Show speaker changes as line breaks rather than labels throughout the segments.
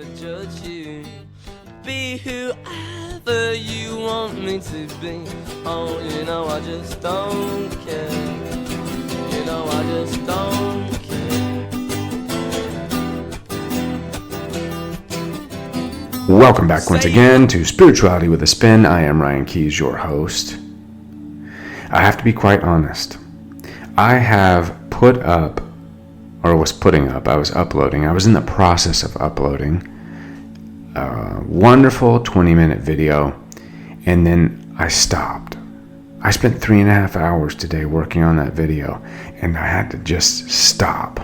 gonna judge you. Be whoever you want me to be. Oh, you know I just don't care. You know I just don't care.
Welcome back once again to Spirituality with a Spin. I am Ryan Keys, your host. I have to be quite honest. I have put up, or was putting up, I was uploading. I was in the process of uploading a wonderful 20-minute video, and then I stopped. I spent 3.5 hours today working on that video, and I had to just stop.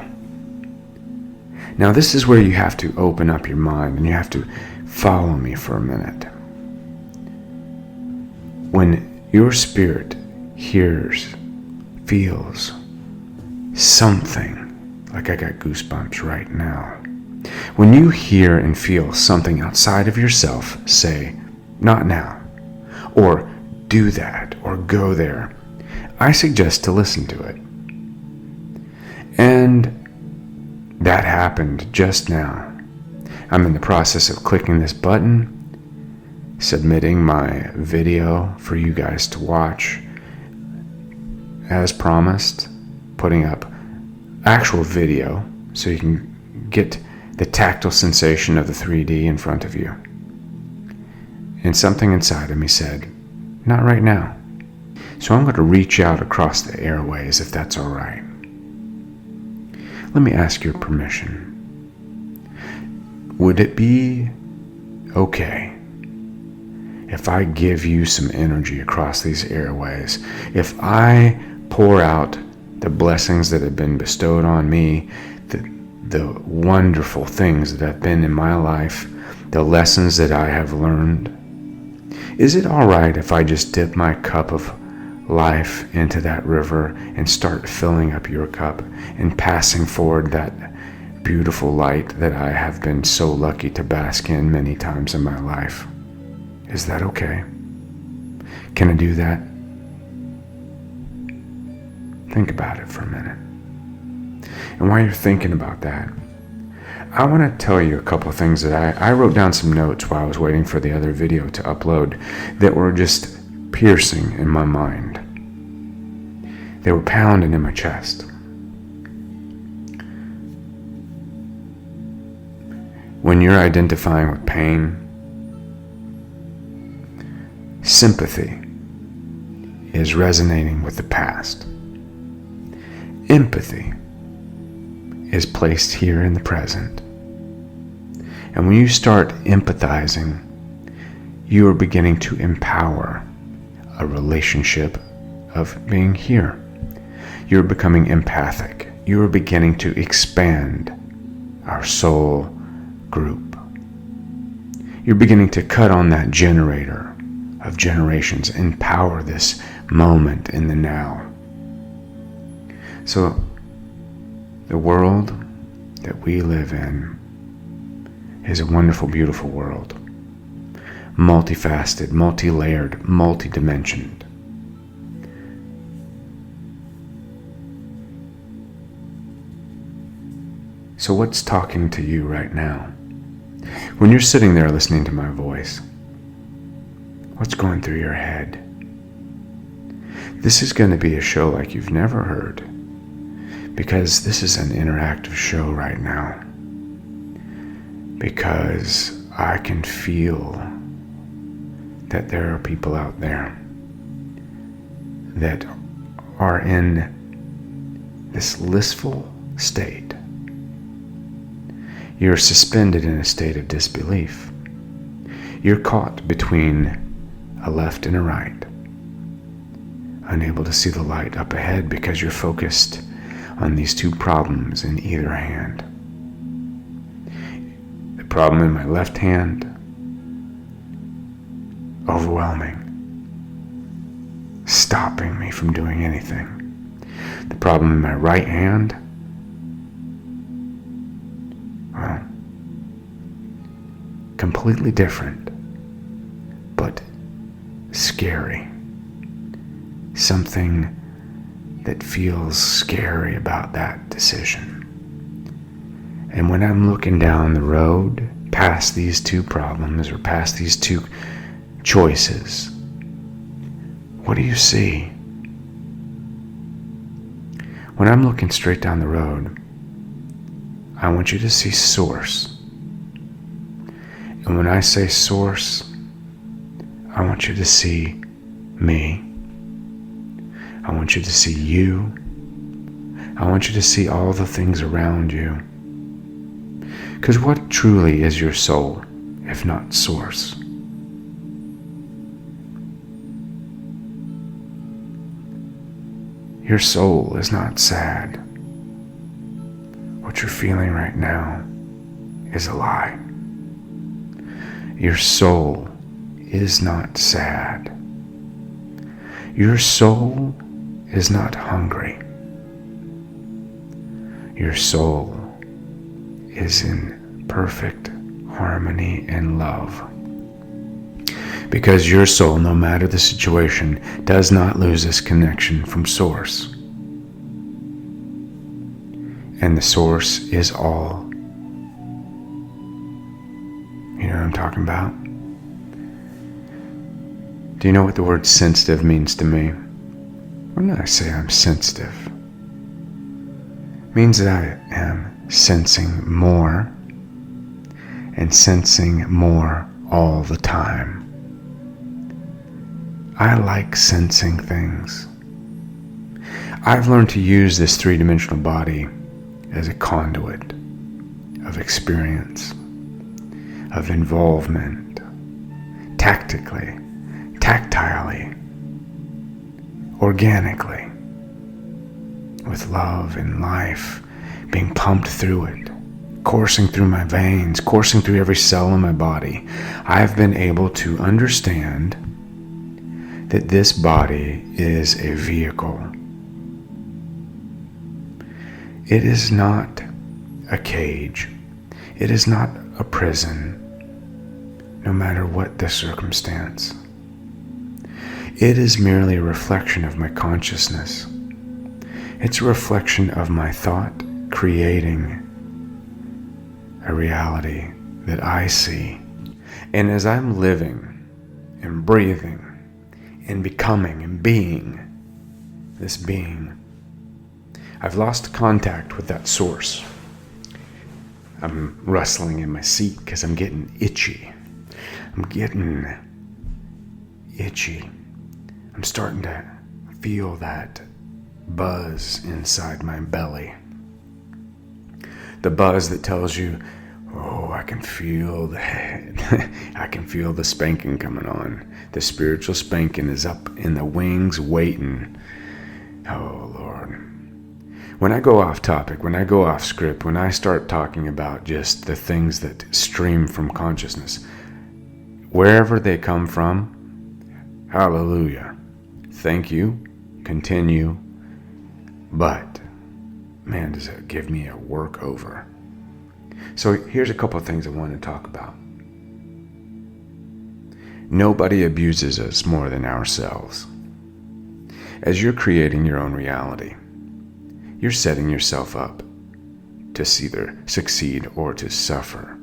Now, this is where you have to open up your mind, and you have to follow me for a minute. When your spirit hears, feels something, like I got goosebumps right now. When you hear and feel something outside of yourself say, not now, or do that, or go there, I suggest to listen to it. And that happened just now. I'm in the process of clicking this button, submitting my video for you guys to watch. As promised, putting up actual video so you can get the tactile sensation of the 3D in front of you. And something inside of me said, not right now. So I'm going to reach out across the airways if that's all right. Let me ask your permission. Would it be okay if I give you some energy across these airways? If I pour out the blessings that have been bestowed on me, the wonderful things that have been in my life, the lessons that I have learned? Is it all right if I just dip my cup of life into that river and start filling up your cup and passing forward that beautiful light that I have been so lucky to bask in many times in my life? Is that okay? Can I do that? Think about it for a minute. And while you're thinking about that, I want to tell you a couple of things that I wrote down some notes while I was waiting for the other video to upload that were just piercing in my mind. They were pounding in my chest. When you're identifying with pain, sympathy is resonating with the past. Empathy is placed here in the present. And when you start empathizing, you are beginning to empower a relationship of being here. You're becoming empathic. You are beginning to expand our soul group. You're beginning to cut on that generator of generations and power this moment in the now. So the world that we live in is a wonderful, beautiful world. Multifaceted, multi-layered, multi-dimensioned. So what's talking to you right now? When you're sitting there listening to my voice, what's going through your head? This is going to be a show like you've never heard, because this is an interactive show right now. Because I can feel that there are people out there that are in this blissful state. You're suspended in a state of disbelief. You're caught between a left and a right, unable to see the light up ahead because you're focused on these two problems in either hand. The problem in my left hand, overwhelming, stopping me from doing anything. The problem in my right hand, well, completely different, but scary. Something that feels scary about that decision. And when I'm looking down the road past these two problems or past these two choices, what do you see? When I'm looking straight down the road, I want you to see source. And when I say source, I want you to see me. I want you to see you. I want you to see all the things around you. Because what truly is your soul, if not source? Your soul is not sad. What you're feeling right now is a lie. Your soul is not sad. Your soul is not hungry. Your soul is in perfect harmony and love. Because your soul, no matter the situation, does not lose its connection from source. And the source is all. You know what I'm talking about? Do you know what the word sensitive means to me? When I say I'm sensitive, it means that I am sensing more and sensing more all the time. I like sensing things. I've learned to use this three-dimensional body as a conduit of experience, of involvement, tactically, tactilely, organically, with love and life being pumped through it, coursing through my veins, coursing through every cell in my body. I've been able to understand that this body is a vehicle. It is not a cage. It is not a prison, no matter what the circumstance. It is merely a reflection of my consciousness. It's a reflection of my thought creating a reality that I see. And as I'm living and breathing and becoming and being this being, I've lost contact with that source. I'm rustling in my seat because I'm getting itchy. I'm starting to feel that buzz inside my belly. The buzz that tells you, oh, I can feel the spanking coming on. The spiritual spanking is up in the wings waiting. Oh, Lord. When I go off topic, when I go off script, when I start talking about just the things that stream from consciousness, wherever they come from, hallelujah. Thank you. Continue. But, man, does it give me a work over. So here's a couple of things I want to talk about. Nobody abuses us more than ourselves. As you're creating your own reality, you're setting yourself up to either succeed or to suffer.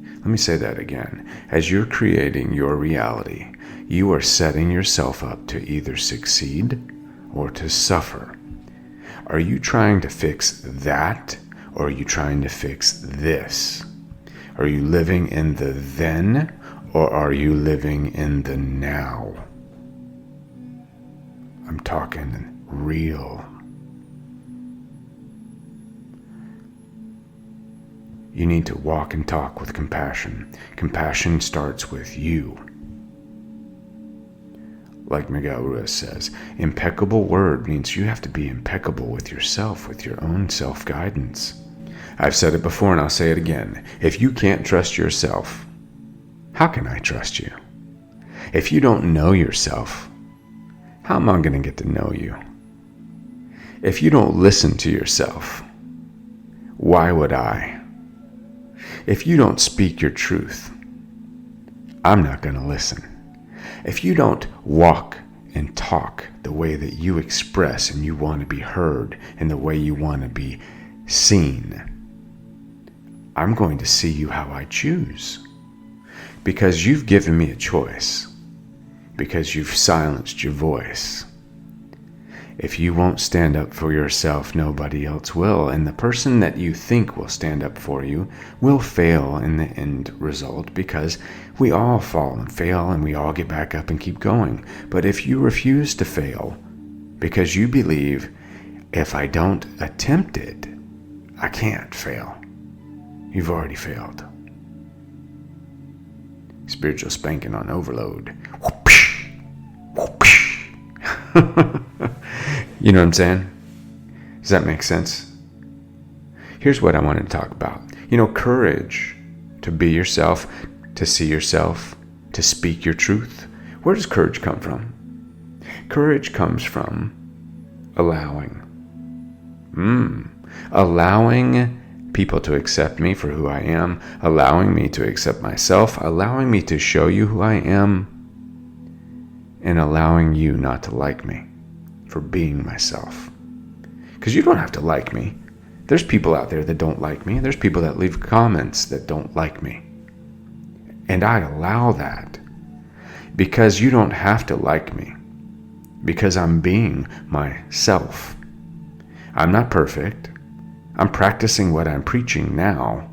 Let me say that again. As you're creating your reality, you are setting yourself up to either succeed or to suffer. Are you trying to fix that, or are you trying to fix this? Are you living in the then, or are you living in the now? I'm talking real. You need to walk and talk with compassion. Compassion starts with you. Like Miguel Ruiz says, impeccable word means you have to be impeccable with yourself, with your own self-guidance. I've said it before and I'll say it again. If you can't trust yourself, how can I trust you? If you don't know yourself, how am I going to get to know you? If you don't listen to yourself, why would I? If you don't speak your truth, I'm not going to listen. If you don't walk and talk the way that you express and you want to be heard and the way you want to be seen, I'm going to see you how I choose. Because you've given me a choice. Because you've silenced your voice. If you won't stand up for yourself, nobody else will. And the person that you think will stand up for you will fail in the end result, because we all fall and fail and we all get back up and keep going. But if you refuse to fail because you believe, if I don't attempt it, I can't fail, you've already failed. Spiritual spanking on overload. You know what I'm saying? Does that make sense? Here's what I wanted to talk about. Courage to be yourself, to see yourself, to speak your truth. Where does courage come from? Courage comes from allowing. Allowing people to accept me for who I am, allowing me to accept myself, allowing me to show you who I am, and allowing you not to like me for being myself. Because you don't have to like me. There's people out there that don't like me. There's people that leave comments that don't like me. And I allow that. Because you don't have to like me. Because I'm being myself. I'm not perfect. I'm practicing what I'm preaching now.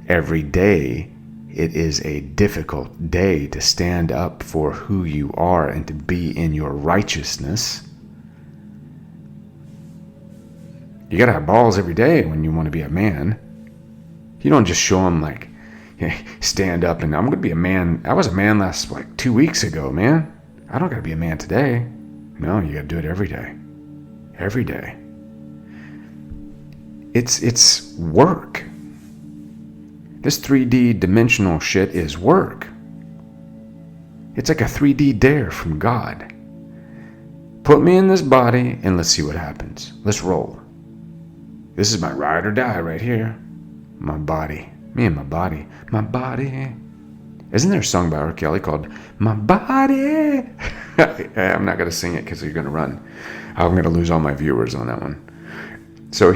Every day, it is a difficult day to stand up for who you are and to be in your righteousness. You gotta have balls every day when you want to be a man. You don't just show them like, stand up and I'm gonna be a man. I was a man last 2 weeks ago, man. I don't gotta be a man today. No, you gotta do it every day. Every day. It's work. This 3D dimensional shit is work. It's like a 3D dare from God. Put me in this body and let's see what happens. Let's roll. This is my ride or die right here. My body. Me and my body. My body. Isn't there a song by R. Kelly called My Body? I'm not going to sing it because you're going to run. I'm going to lose all my viewers on that one. So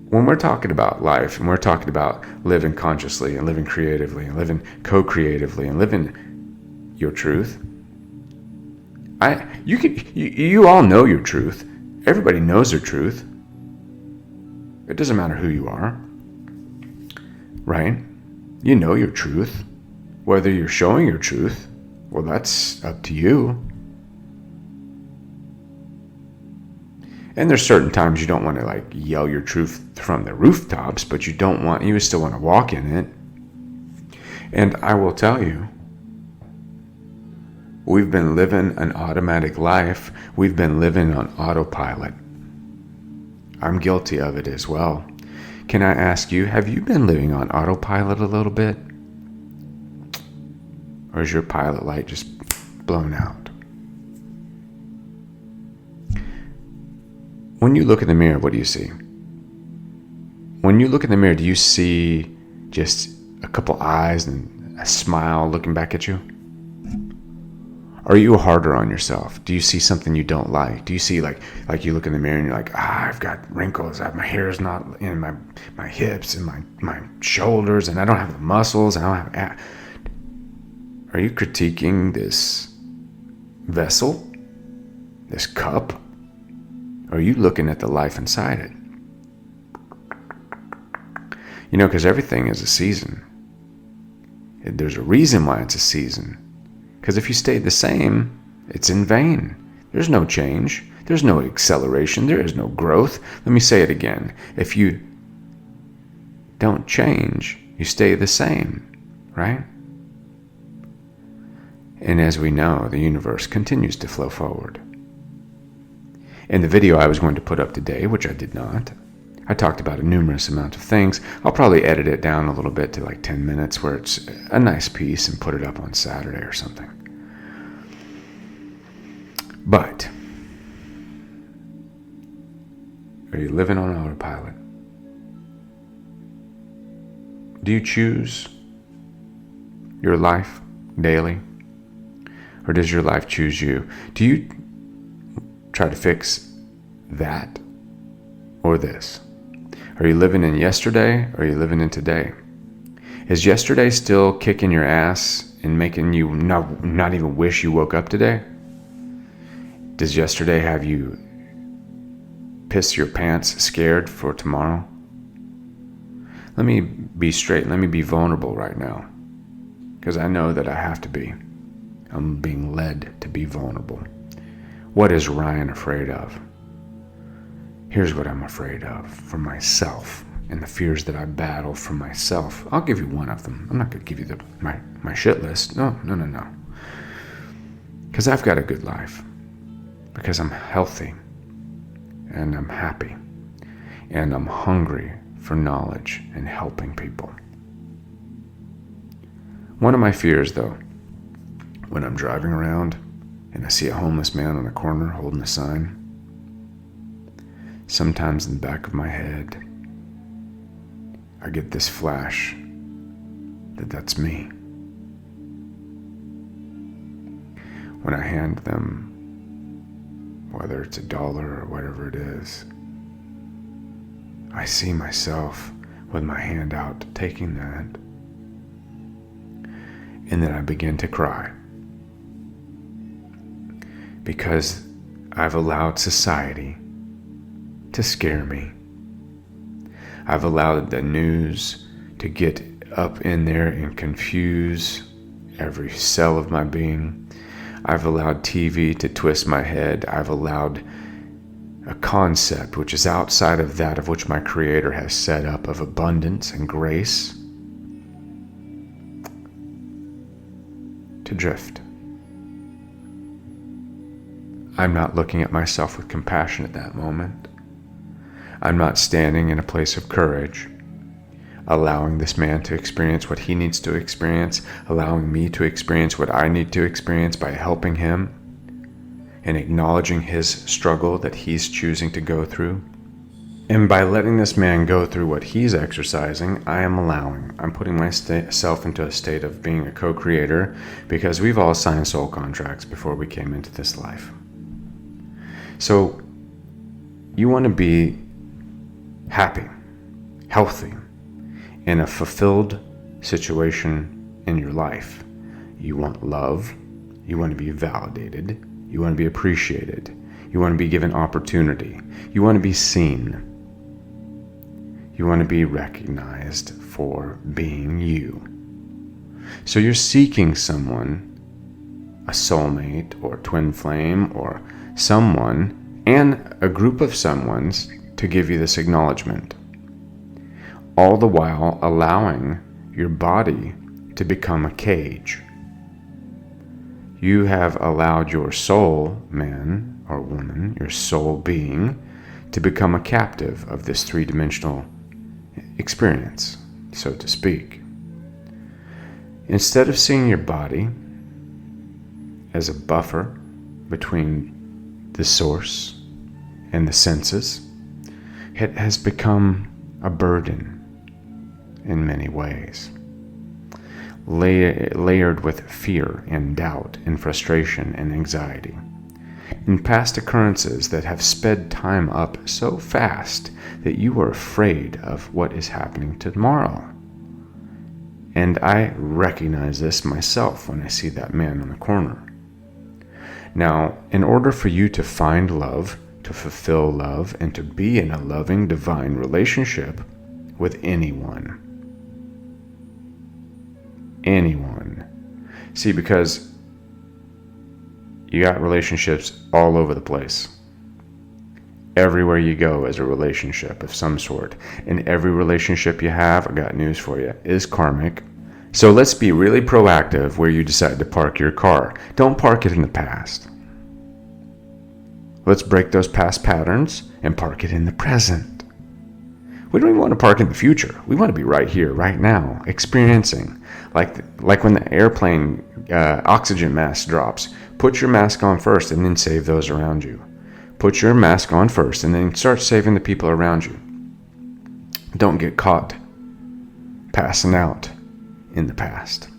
when we're talking about life and we're talking about living consciously and living creatively and living co-creatively and living your truth, you all know your truth. Everybody knows their truth. It doesn't matter who you are, right? You know your truth. Whether you're showing your truth, well, that's up to you. And there's certain times you don't want to yell your truth from the rooftops, but you still want to walk in it. And I will tell you, we've been living an automatic life. We've been living on autopilot. I'm guilty of it as well. Can I ask you, have you been living on autopilot a little bit? Or is your pilot light just blown out? When you look in the mirror, what do you see? When you look in the mirror, do you see just a couple eyes and a smile looking back at you? Are you harder on yourself? Do you see something you don't like? Do you see like you look in the mirror and you're like, I've got wrinkles. My hair is not in my hips and my shoulders, and I don't have the muscles, and I don't have. Are you critiquing this vessel, this cup? Or are you looking at the life inside it? Because everything is a season. There's a reason why it's a season. Because if you stay the same, it's in vain. There's no change. There's no acceleration. There is no growth. Let me say it again. If you don't change, you stay the same, right? And as we know, the universe continues to flow forward. In the video I was going to put up today, which I did not, I talked about a numerous amount of things. I'll probably edit it down a little bit to 10 minutes where it's a nice piece and put it up on Saturday or something. But, are you living on autopilot? Do you choose your life daily? Or does your life choose you? Do you try to fix that or this? Are you living in yesterday or are you living in today? Is yesterday still kicking your ass and making you not even wish you woke up today? Does yesterday have you piss your pants scared for tomorrow? Let me be straight. Let me be vulnerable right now, because I know that I have to be. I'm being led to be vulnerable. What is Ryan afraid of? Here's what I'm afraid of for myself and the fears that I battle for myself. I'll give you one of them. I'm not going to give you my shit list. No. Because I've got a good life. Because I'm healthy. And I'm happy. And I'm hungry for knowledge and helping people. One of my fears, though, when I'm driving around and I see a homeless man on a corner holding a sign, sometimes in the back of my head, I get this flash that that's me. When I hand them, whether it's $1 or whatever it is, I see myself with my hand out taking that, and then I begin to cry. Because I've allowed society to scare me. I've allowed the news to get up in there and confuse every cell of my being. I've allowed TV to twist my head. I've allowed a concept which is outside of that of which my Creator has set up of abundance and grace to drift. I'm not looking at myself with compassion at that moment. I'm not standing in a place of courage, allowing this man to experience what he needs to experience, allowing me to experience what I need to experience by helping him and acknowledging his struggle that he's choosing to go through. And by letting this man go through what he's exercising, I'm putting myself into a state of being a co-creator, because we've all signed soul contracts before we came into this life. So you want to be happy, healthy, in a fulfilled situation in your life. You want love. You want to be validated. You want to be appreciated. You want to be given opportunity. You want to be seen. You want to be recognized for being you. So you're seeking someone, a soulmate or twin flame or someone, and a group of someones to give you this acknowledgement. All the while allowing your body to become a cage. You have allowed your soul, man or woman, your soul being, to become a captive of this three-dimensional experience, so to speak. Instead of seeing your body as a buffer between the source and the senses, it has become a burden in many ways, layered with fear and doubt and frustration and anxiety, and past occurrences that have sped time up so fast that you are afraid of what is happening tomorrow. And I recognize this myself when I see that man on the corner. Now, in order for you to find love, to fulfill love, and to be in a loving, divine relationship with anyone. See, because you got relationships all over the place. Everywhere you go is a relationship of some sort. And every relationship you have, I got news for you, is karmic. So let's be really proactive where you decide to park your car. Don't park it in the past. Let's break those past patterns and park it in the present. We don't even want to park in the future. We want to be right here, right now, experiencing. Like when the airplane oxygen mask drops. Put your mask on first and then save those around you. Put your mask on first and then start saving the people around you. Don't get caught passing out in the past.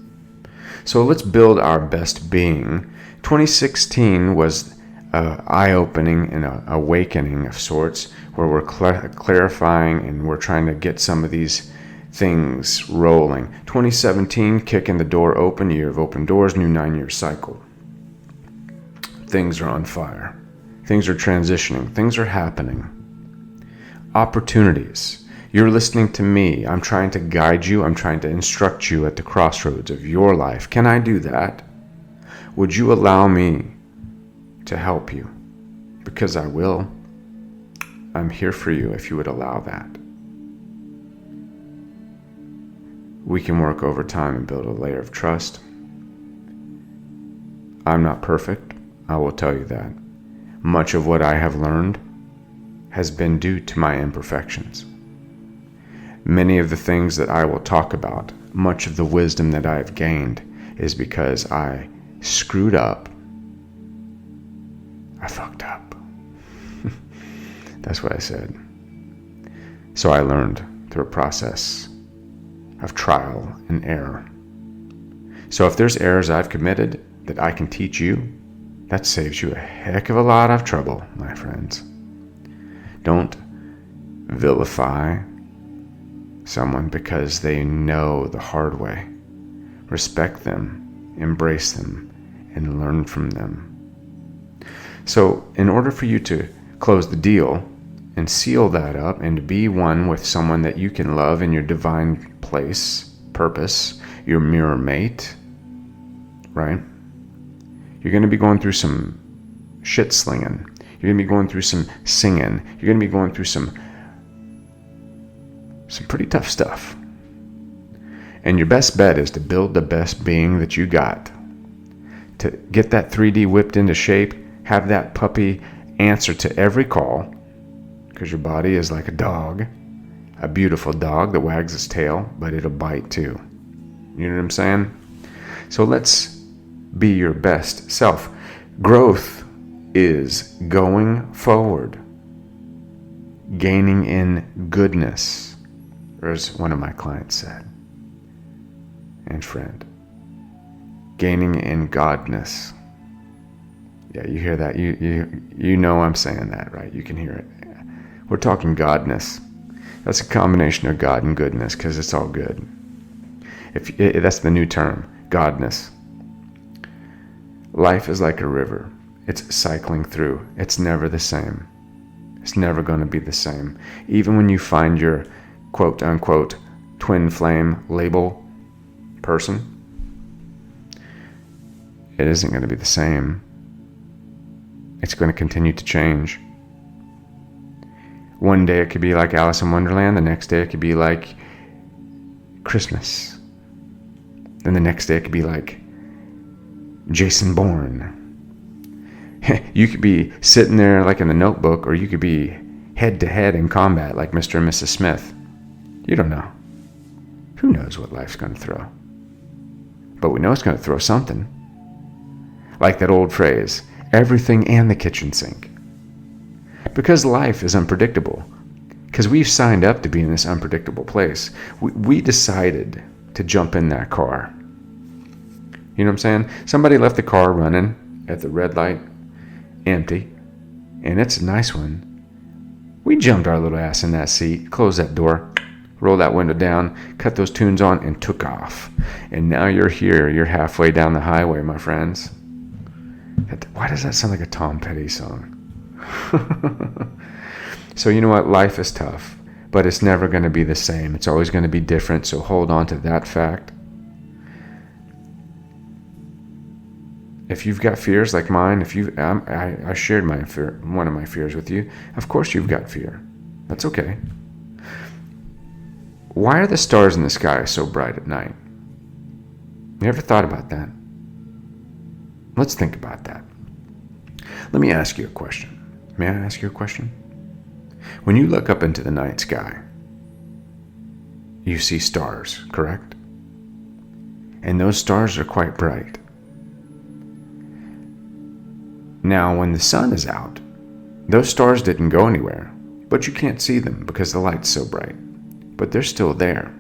So let's build our best being. 2016 was eye-opening and a awakening of sorts, where we're clarifying and we're trying to get some of these things rolling. 2017, kicking the door open, year of open doors, new 9-year cycle. Things are on fire. Things are transitioning. Things are happening. Opportunities. You're listening to me. I'm trying to guide you. I'm trying to instruct you at the crossroads of your life. Can I do that? Would you allow me to help you? Because I will. I'm here for you if you would allow that. We can work over time and build a layer of trust. I'm not perfect. I will tell you that. Much of what I have learned has been due to my imperfections. Many of the things that I will talk about, much of the wisdom that I have gained, is because I screwed up. I fucked up. That's what I said. So I learned through a process of trial and error. So if there's errors I've committed that I can teach you, that saves you a heck of a lot of trouble, my friends. Don't vilify someone because they know the hard way. Respect them, embrace them, and learn from them. So in order for you to close the deal and seal that up and to be one with someone that you can love in your divine place, purpose, your mirror mate, right? You're going to be going through some shit slinging. You're going to be going through some singing. You're going to be going through some pretty tough stuff. And your best bet is to build the best being that you got. To get that 3D whipped into shape, have that puppy answer to every call, because your body is like a dog, a beautiful dog that wags its tail, but it'll bite too. You know what I'm saying? So let's be your best self. Growth is going forward, gaining in goodness, or as one of my clients said, and friend, gaining in godness. Yeah, you hear that? You know I'm saying that, right? You can hear it. We're talking godness. That's a combination of God and goodness, because it's all good. That's the new term, godness. Life is like a river. It's cycling through. It's never the same. It's never going to be the same. Even when you find your quote unquote twin flame label person, it isn't going to be the same. It's going to continue to change. One day it could be like Alice in Wonderland. The next day it could be like Christmas. Then the next day it could be like Jason Bourne. You could be sitting there like in the Notebook, or you could be head to head in combat like Mr. and Mrs. Smith. You don't know. Who knows what life's going to throw? But we know it's going to throw something. Like that old phrase, everything and the kitchen sink. Because life is unpredictable. Because we've signed up to be in this unpredictable place. We decided to jump in that car. You know what I'm saying? Somebody left the car running at the red light, empty, and it's a nice one. We jumped our little ass in that seat, closed that door, rolled that window down, cut those tunes on, and took off. And now you're here. You're halfway down the highway, my friends. Why does that sound like a Tom Petty song? So you know what? Life is tough, but it's never going to be the same. It's always going to be different, so hold on to that fact. If you've got fears like mine, I shared my fear, one of my fears with you. Of course you've got fear. That's okay. Why are the stars in the sky so bright at night? You ever thought about that? Let's think about that. Let me ask you a question. May I ask you a question? When you look up into the night sky, you see stars, correct? And those stars are quite bright. Now, when the sun is out, those stars didn't go anywhere, but you can't see them because the light's so bright. But they're still there.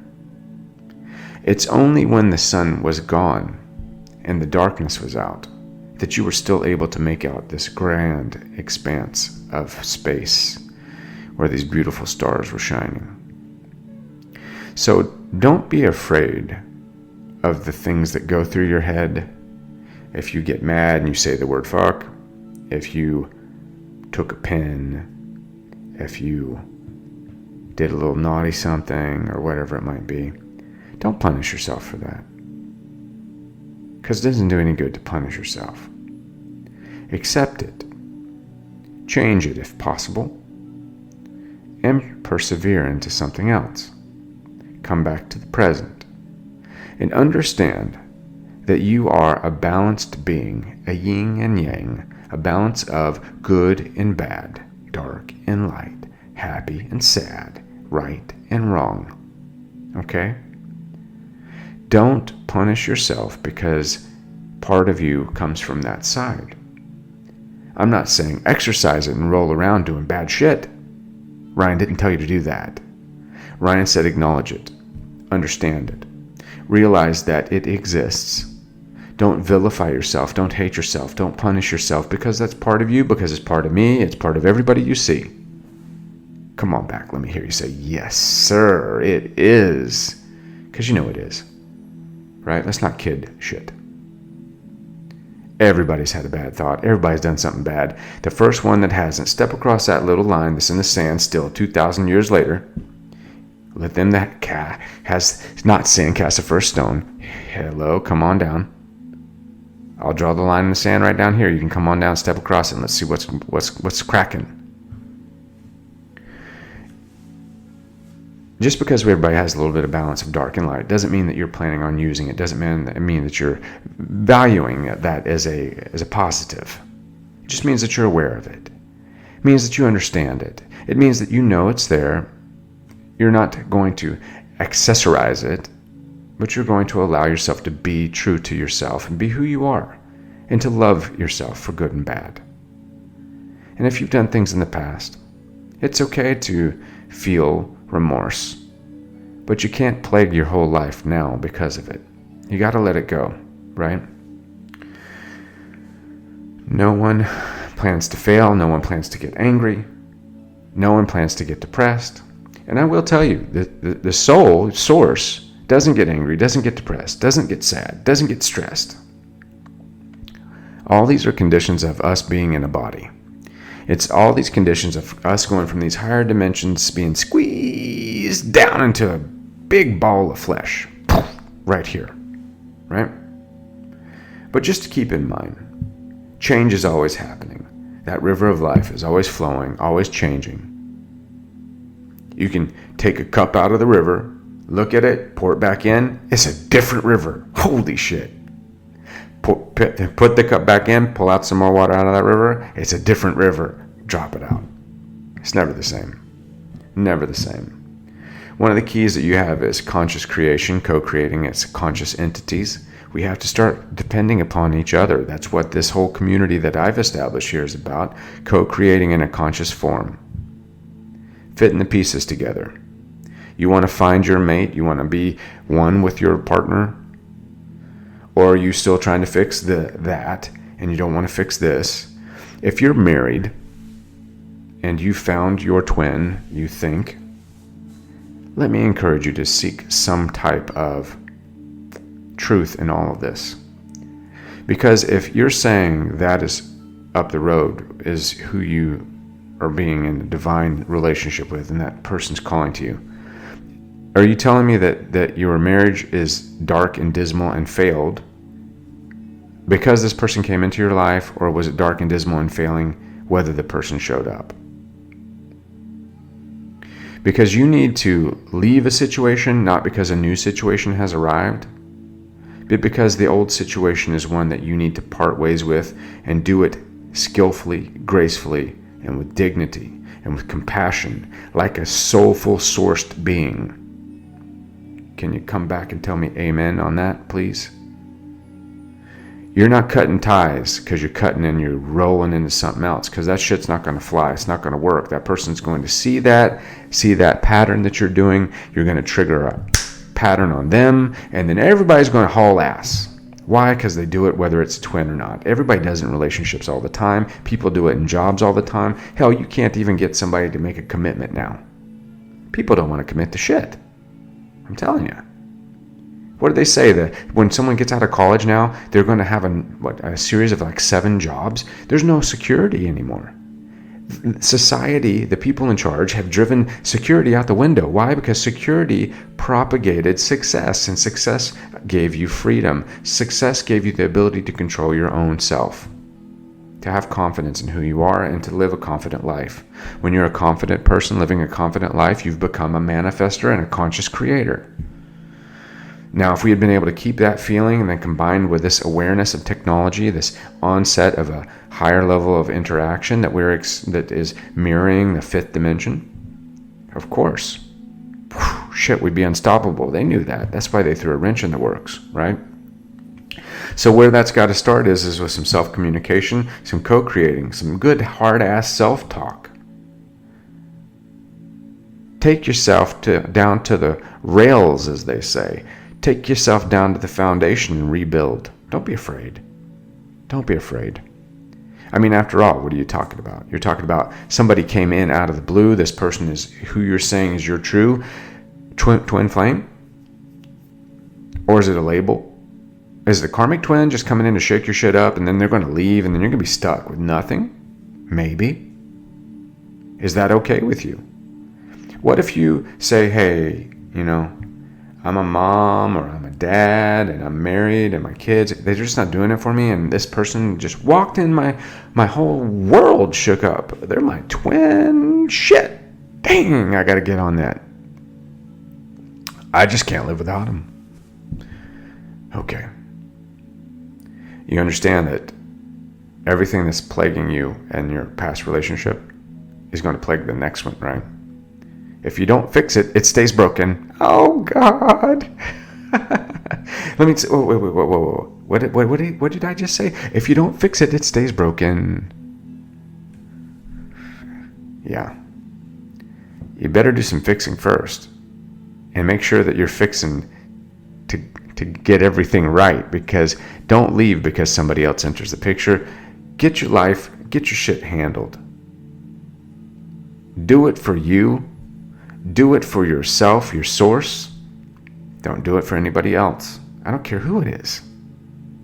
It's only when the sun was gone and the darkness was out that you were still able to make out this grand expanse of space where these beautiful stars were shining. So don't be afraid of the things that go through your head. If you get mad and you say the word fuck, if you took a pen, if you did a little naughty something or whatever it might be, don't punish yourself for that. Because it doesn't do any good to punish yourself. Accept it. Change it if possible. And persevere into something else. Come back to the present. And understand that you are a balanced being, a yin and yang, a balance of good and bad, dark and light, happy and sad, right and wrong. Okay? Don't punish yourself because part of you comes from that side. I'm not saying exercise it and roll around doing bad shit. Ryan didn't tell you to do that. Ryan said acknowledge it, understand it, realize that it exists. Don't vilify yourself, don't hate yourself, don't punish yourself because that's part of you, because it's part of me, it's part of everybody you see. Come on back, let me hear you say, yes, sir, it is. Because you know it is. Right? Let's not kid shit. Everybody's had a bad thought. Everybody's done something bad. The first one that hasn't, step across that little line that's in the sand still 2,000 years later. Let them that has not sinned cast the first stone. Hello, come on down. I'll draw the line in the sand right down here. You can come on down, step across it, and let's see what's cracking. Just because everybody has a little bit of balance of dark and light doesn't mean that you're planning on using it. Doesn't mean that you're valuing that as a positive. It just means that you're aware of it. It means that you understand it. It means that you know it's there. You're not going to accessorize it, but you're going to allow yourself to be true to yourself and be who you are, and to love yourself for good and bad. And if you've done things in the past, it's okay to feel remorse, but you can't plague your whole life now because of it. You got to let it go, right? No one plans to fail. No one plans to get angry. No one plans to get depressed. And I will tell you, the soul, source, doesn't get angry, doesn't get depressed, doesn't get sad, doesn't get stressed. All these are conditions of us being in a body. It's all these conditions of us going from these higher dimensions being squeezed down into a big ball of flesh. Right here. Right? But just to keep in mind, change is always happening. That river of life is always flowing, always changing. You can take a cup out of the river, look at it, pour it back in. It's a different river. Holy shit. Put the cup back in, pull out some more water out of that river. It's a different river. Drop it out. It's never the same. Never the same. One of the keys that you have is conscious creation, co-creating as conscious entities. We have to start depending upon each other. That's what this whole community that I've established here is about, co-creating in a conscious form. Fitting the pieces together. You want to find your mate? You want to be one with your partner? Or are you still trying to fix that and you don't want to fix this? If you're married and you found your twin, you think, let me encourage you to seek some type of truth in all of this. Because if you're saying that is up the road, is who you are being in a divine relationship with, and that person's calling to you, are you telling me that your marriage is dark and dismal and failed because this person came into your life, or was it dark and dismal and failing whether the person showed up? Because you need to leave a situation not because a new situation has arrived, but because the old situation is one that you need to part ways with and do it skillfully, gracefully, and with dignity and with compassion, like a soulful sourced being. Can you come back and tell me amen on that, please? You're not cutting ties because you're cutting and you're rolling into something else, because that shit's not going to fly. It's not going to work. That person's going to see that pattern that you're doing. You're going to trigger a pattern on them, and then everybody's going to haul ass. Why? Because they do it whether it's a twin or not. Everybody does it in relationships all the time. People do it in jobs all the time. Hell, you can't even get somebody to make a commitment now. People don't want to commit to shit. I'm telling you. What do they say? That when someone gets out of college now, they're going to have a series of like 7 jobs? There's no security anymore. Society, the people in charge, have driven security out the window. Why? Because security propagated success, and success gave you freedom. Success gave you the ability to control your own self, to have confidence in who you are, and to live a confident life. When you're a confident person living a confident life, you've become a manifester and a conscious creator. Now, if we had been able to keep that feeling and then combined with this awareness of technology, this onset of a higher level of interaction that is mirroring the 5th dimension, of course, shit, we'd be unstoppable. They knew that. That's why they threw a wrench in the works, right? So where that's got to start is with some self-communication, some co-creating, some good hard-ass self-talk. Take yourself down to the rails, as they say. Take yourself down to the foundation and rebuild. Don't be afraid. Don't be afraid. I mean, after all, what are you talking about? You're talking about somebody came in out of the blue. This person is who you're saying is your true twin flame? Or is it a label? Is the karmic twin just coming in to shake your shit up and then they're going to leave and then you're going to be stuck with nothing? Maybe. Is that okay with you? What if you say, hey, I'm a mom or I'm a dad and I'm married and my kids, they're just not doing it for me, and this person just walked in, my whole world shook up. They're my twin. Shit. Dang, I got to get on that. I just can't live without them. Okay. You understand that everything that's plaguing you and your past relationship is going to plague the next one, right? If you don't fix it, it stays broken. Oh, God. Let me say, whoa. What did I just say? If you don't fix it, it stays broken. Yeah. You better do some fixing first. And make sure that you're fixing to get everything right. Because don't leave because somebody else enters the picture. Get your life, get your shit handled. Do it for you. Do it for yourself, your source. Don't do it for anybody else. I don't care who it is.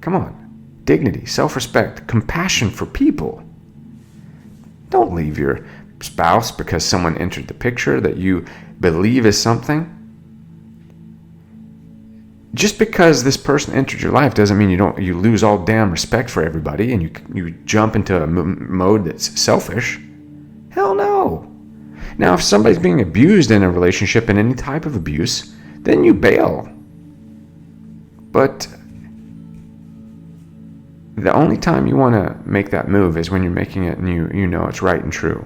Come on. Dignity, self-respect, compassion for people. Don't leave your spouse because someone entered the picture that you believe is something. Just because this person entered your life doesn't mean you lose all damn respect for everybody and you jump into a mode that's selfish. Hell no. Now, if somebody's being abused in a relationship, in any type of abuse, then you bail. But the only time you want to make that move is when you're making it and you know it's right and true.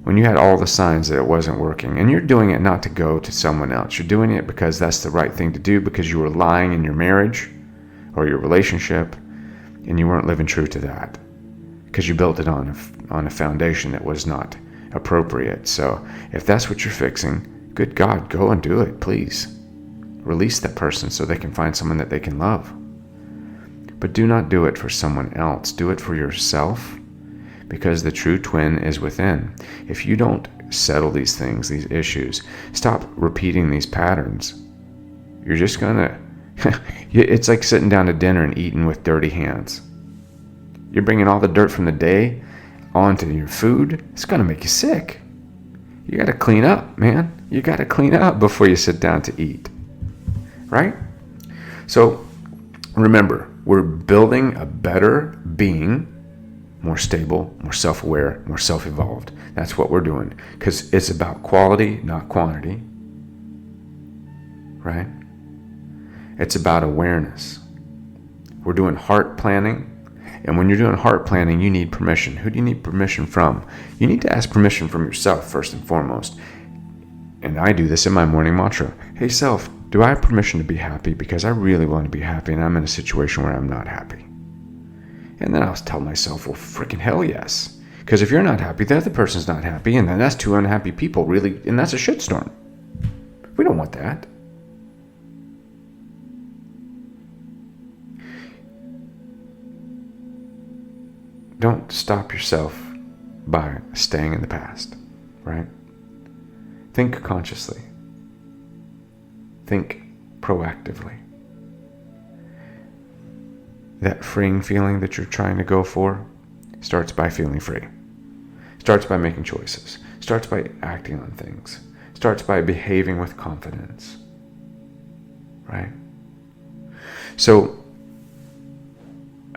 When you had all the signs that it wasn't working. And you're doing it not to go to someone else. You're doing it because that's the right thing to do, because you were lying in your marriage or your relationship and you weren't living true to that. Because you built it on a foundation that was not appropriate. So if that's what you're fixing, good God, go and do it, please. Release that person so they can find someone that they can love. But do not do it for someone else. Do it for yourself, because the true twin is within. If you don't settle these things, these issues, stop repeating these patterns, you're just gonna it's like sitting down to dinner and eating with dirty hands. You're bringing all the dirt from the day onto your food. It's going to make you sick. You got to clean up, man. You got to clean up before you sit down to eat. Right? So remember, we're building a better being, more stable, more self-aware, more self-evolved. That's what we're doing, because it's about quality, not quantity. Right? It's about awareness. We're doing heart planning. And when you're doing heart planning, you need permission. Who do you need permission from? You need to ask permission from yourself first and foremost. And I do this in my morning mantra. Hey self, do I have permission to be happy? Because I really want to be happy and I'm in a situation where I'm not happy. And then I'll tell myself, well, freaking hell yes. Because if you're not happy, the other person's not happy, and then that's 2 unhappy people, really, and that's a shitstorm. We don't want that. don't stop yourself by staying in the past, right? Think consciously. Think proactively. That freeing feeling that you're trying to go for starts by feeling free. Starts by making choices. Starts by acting on things. Starts by behaving with confidence. Right? So,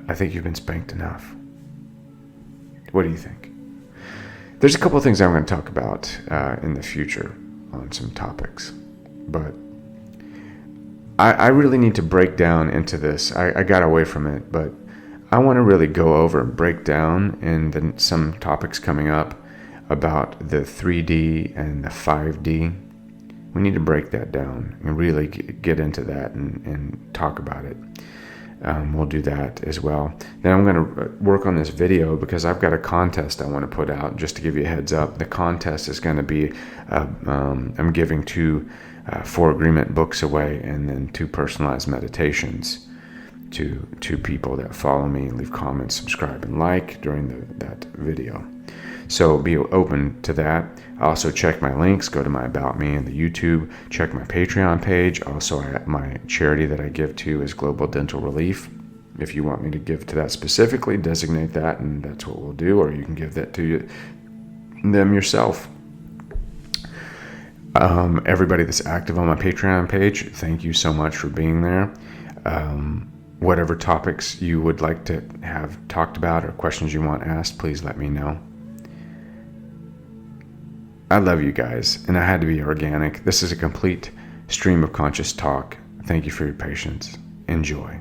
I think you've been spanked enough. What do you think? There's a couple of things I'm going to talk about in the future on some topics. But I really need to break down into this. I got away from it, but I want to really go over and break down in some topics coming up about the 3D and the 5D. We need to break that down and really get into that and talk about it. We'll do that as well. Then I'm going to work on this video because I've got a contest I want to put out. Just to give you a heads up, the contest is going to be I'm giving 2 4 agreement books away and then 2 personalized meditations to 2 people that follow me, leave comments, subscribe, and like during that video. So be open to that. Also check my links, go to my About Me and the YouTube, check my Patreon page. Also my charity that I give to is Global Dental Relief. If you want me to give to that specifically, designate that and that's what we'll do, or you can give that to them yourself. Everybody that's active on my Patreon page, thank you so much for being there. Whatever topics you would like to have talked about or questions you want asked, please let me know. I love you guys, and I had to be organic. This is a complete stream of conscious talk. Thank you for your patience. Enjoy.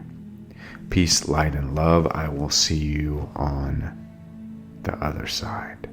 Peace, light, and love. I will see you on the other side.